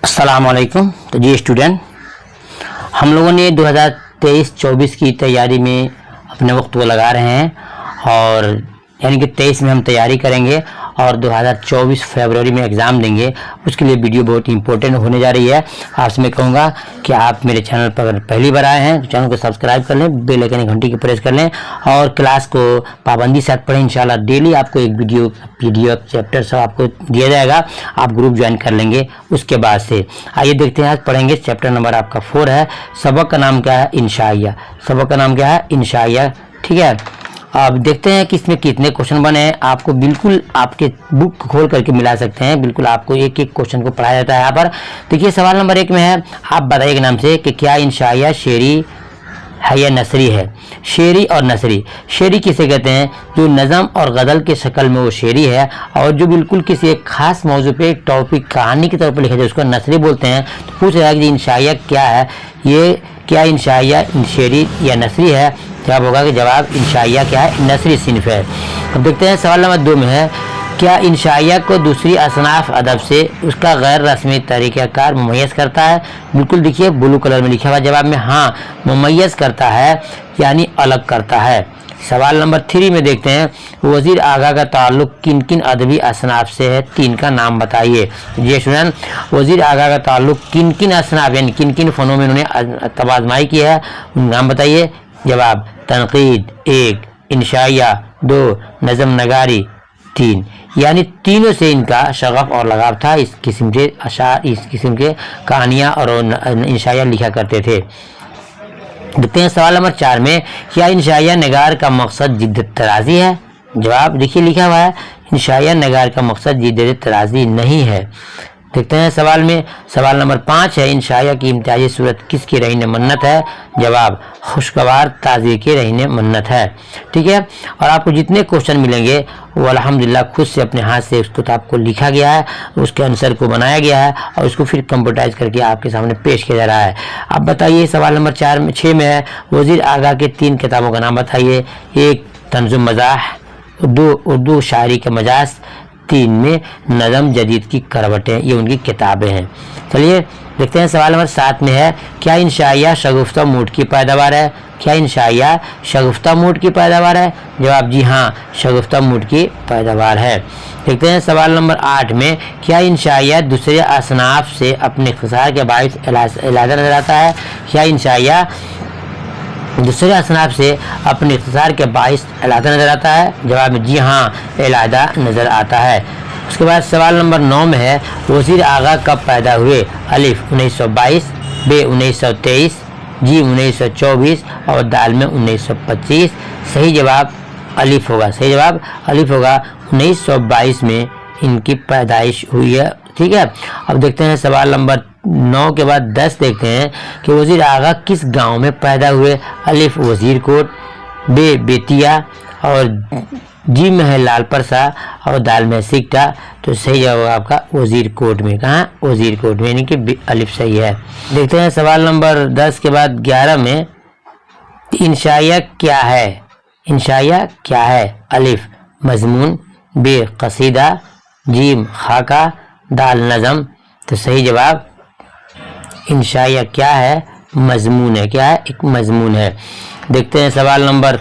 अस्सलामुअलैकुम। तो जी स्टूडेंट, हम लोगों ने 2023-24 की तैयारी में अपने वक्त को लगा रहे हैं और यानी कि 23 में हम तैयारी करेंगे और 2024 फरवरी में एग्ज़ाम देंगे। उसके लिए वीडियो बहुत इंपॉर्टेंट होने जा रही है। आपसे मैं कहूँगा कि आप मेरे चैनल पर अगर पहली बार आए हैं तो चैनल को सब्सक्राइब कर लें, बेल आइकन घंटी की प्रेस कर लें और क्लास को पाबंदी से पढ़ें। इंशाल्लाह डेली आपको एक वीडियो PDF चैप्टर सब आपको दिया जाएगा, आप ग्रुप ज्वाइन कर लेंगे। उसके बाद से आइए देखते हैं, आज पढ़ेंगे चैप्टर नंबर आपका 4 है। सबक का नाम क्या है? इंशाइया। सबक का नाम क्या है? इंशाइया। ठीक है, अब देखते हैं कि इसमें कितने क्वेश्चन बने हैं। आपको बिल्कुल आपके बुक खोल करके मिला सकते हैं, बिल्कुल आपको एक एक क्वेश्चन को पढ़ाया जाता है। यहाँ पर देखिए सवाल नंबर 1 में है, आप बताइए नाम से कि क्या इंशाइया शेरी है या नसरी है? शेरी और नसरी। शेरी किसे कहते हैं? जो नज़म और गज़ल के शक्ल में वो शेरी है, और जो बिल्कुल किसी एक खास मौजू पे एक टॉपिक कहानी की तौर पर लिखा जाए उसको नसरी बोलते हैं। तो पूछ रहा है कि इंशाइया क्या है, ये क्या इंशाइया शेरी या नसरी है? जवाब होगा कि जवाब इंशाइया क्या है? नसरी सिन्फ है। अब देखते हैं सवाल नंबर 2 में है, क्या इंशाइया को दूसरी असनाफ अदब से उसका गैर रस्मी तरीक़ाकार मुमय्यज़ करता है? बिल्कुल देखिए ब्लू कलर में लिखा हुआ। जवाब में हाँ, मुमय्यज़ करता है यानी अलग करता है। सवाल नंबर 3 में देखते हैं, वज़ीर आगा का ताल्लुक़ किन किन अदबी असनाफ से है? 3 का नाम बताइए। ये स्टूडेंट, वज़ीर आगा का ताल्लुक़ किन किन असनाफ यानी किन किन फ़नों में उन्होंने तबाज़माई की है, उन नाम बताइए। जवाब तनक़ीद 1, इंशाइया 2, नज़म नगारी 3, यानी तीनों से इनका शगफ और लगाव था। इस किस्म के अशार, इस किस्म के कहानियाँ और इंशाइया लिखा करते थे। देखते हैं सवाल नंबर 4 में, क्या इंशाइया नगार का मकसद जिद्दत तराज़ी है? जवाब देखिए लिखा हुआ है, इंशाइया नगार का मकसद जिद्दत तराज़ी नहीं है। देखते हैं सवाल में, सवाल नंबर 5 है, इंशाइया की इम्तियाजी सूरत किसकी रहीन मन्नत है? जवाब खुशगवार ताज़ी के रहीन मन्नत है। ठीक है, और आपको जितने क्वेश्चन मिलेंगे वो अल्हम्दुलिल्लाह खुद से अपने हाथ से उस किताब को लिखा गया है, उसके आंसर को बनाया गया है और उसको फिर कंप्यूटराइज करके आपके सामने पेश किया जा रहा है। अब बताइए सवाल नंबर 6 में है, वज़ीर आगा के 3 किताबों का नाम बताइए। 1 तंज़ुम मज़ाह, 2 उर्दू शायरी का मजाज, 3 में नज़म जदीद की करवटें। ये उनकी किताबें हैं। चलिए देखते हैं सवाल नंबर 7 में है, क्या इंशाइया शगुफ्ता मूड की पैदावार है? क्या इंशाइया शगुफ्ता मूड की पैदावार है? जवाब जी हाँ, शगुफ्ता मूड की पैदावार है। देखते हैं सवाल नंबर 8 में, क्या इंशाइया दूसरे असनाफ से अपने इख्तिसार के बाइस अलहदा नजर आता है? क्या इंशाइया दूसरे असनाफ से अपने इख्तिसार के बाइस अलहदा नज़र आता है? जवाब में जी हाँ, अलहदा नज़र आता है। उसके बाद सवाल नंबर 9 में है, वज़ीर आगा कब पैदा हुए? अलिफ 1922, बे 1923, जी 1924 और दाल में 1925। सही जवाब अलिफ होगा। सही जवाब अलिफ होगा, 1922 में इनकी पैदाइश हुई है। ठीक है, अब देखते हैं सवाल नंबर 9 के बाद 10 देखते हैं कि वज़ीर आगा किस गांव में पैदा हुए? अलिफ वज़ीर कोट, बे बेतिया और जी में है लाल परसा और दाल में सिकटा। तो सही जवाब आपका वज़ीर कोट में। कहाँ? वज़ीर कोट में, यानी कि अलिफ सही है। देखते हैं सवाल नंबर 10 के बाद 11 में, इंशाइया क्या है? इंशाइया क्या है? अलिफ मजमून, बे कसीदा, जीम खाका, दाल नज़म। तो सही जवाब इंशाइया क्या है? मजमून है। क्या है? एक मजमून है। देखते हैं सवाल नंबर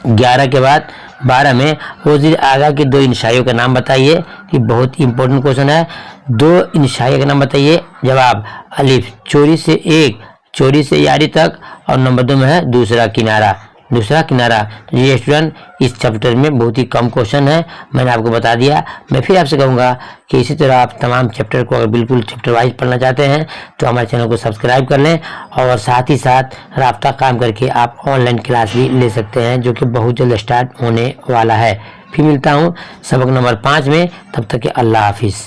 11 के बाद 12 में, वज़ीर आगा के 2 इंशाइयों का नाम बताइए। कि बहुत इंपॉर्टेंट क्वेश्चन है। 2 इंशाइया का नाम बताइए। जवाब अलिफ चोरी से 1, चोरी से यारी तक, और नंबर 2 में है दूसरा किनारा। दूसरा किनारा। तो ये स्टूडेंट इस चैप्टर में बहुत ही कम क्वेश्चन है, मैंने आपको बता दिया। मैं फिर आपसे कहूँगा कि इसी तरह आप तमाम चैप्टर को अगर बिल्कुल चैप्टर वाइज पढ़ना चाहते हैं तो हमारे चैनल को सब्सक्राइब कर लें और साथ ही साथ राब्ता काम करके आप ऑनलाइन क्लास भी ले सकते हैं, जो कि बहुत जल्द स्टार्ट होने वाला है। फिर मिलता हूँ सबक नंबर 5 में, तब तक के अल्लाह हाफिज़।